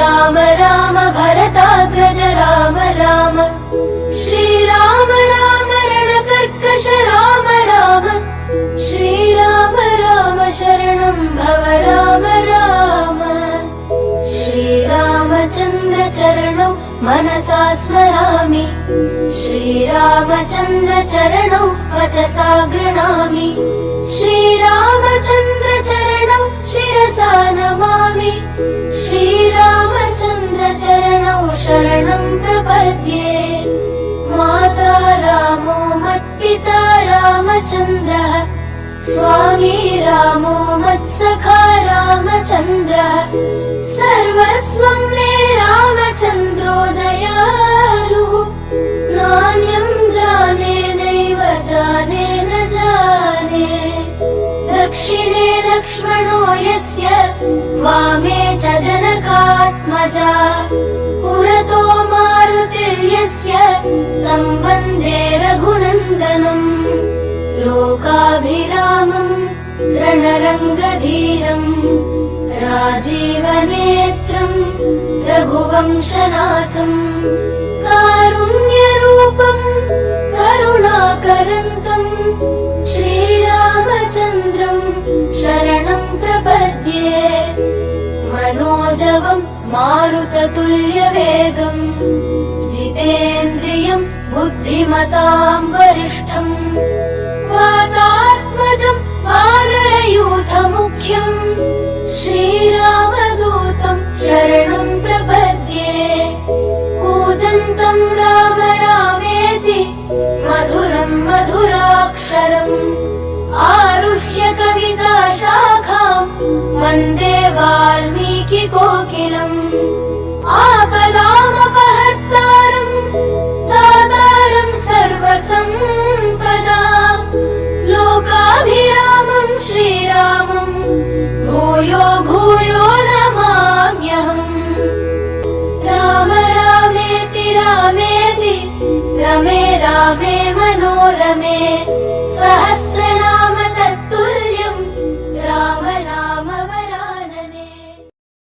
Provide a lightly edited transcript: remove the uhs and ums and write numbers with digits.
राम राम भरताग्रज राम राम श्रीराम राम रणकर्कश राम राम श्रीराम राम शरणं भव राम राम श्रीरामचन्द्र चरणौ मनसा स्मरामि श्रीरामचन्द्र चरणौ वचसा गृह्णामि श्रीरामचन्द्र चरणौ शिरसा नमामि श्रीरामचन्द्र चरणौ शरणं प्रपद्ये माता रामो मत्पिता रामचन्द्रः स्वामी रामो मत्सखा रामचन्द्रः सर्वस्वं मे रामचन्द्रो दयालुः नान्यं जाने नैव जाने न जाने दक्षिणे लक्ष्मणो यस्य वामे च जनकात्मजा पुरतो मारुतिर्यस्य तं वन्दे रघुनन्दनम् लोकाभिरामं रणरङ्गधीरं राजीवनेत्रं रघुवंशनाथं कारुण्यरूपं करुणाकरन्तं श्रीरामचन्द्रं शरणं प्रपद्ये मनोजवं मारुततुल्यवेगं जितेन्द्रियं बुद्धिमतां वरिष्ठं वातात्मजं वानरयूथमुख्यं श्रीरामदूतं शरणं प्रपद्ये कूजन्तं राम रामेति मधुरं मधुराक्षरम् आरुह्य कविताशाखां वन्दे वाल्मीकिकोकिलम् आपदामपहर्तारं दातारं सर्वसम्पदां लोकाभिरामं श्रीरामं भूयो भूयो नमाम्यहम् राम रामेति रामेति रमे रामे मनोरमे सहस्रनाम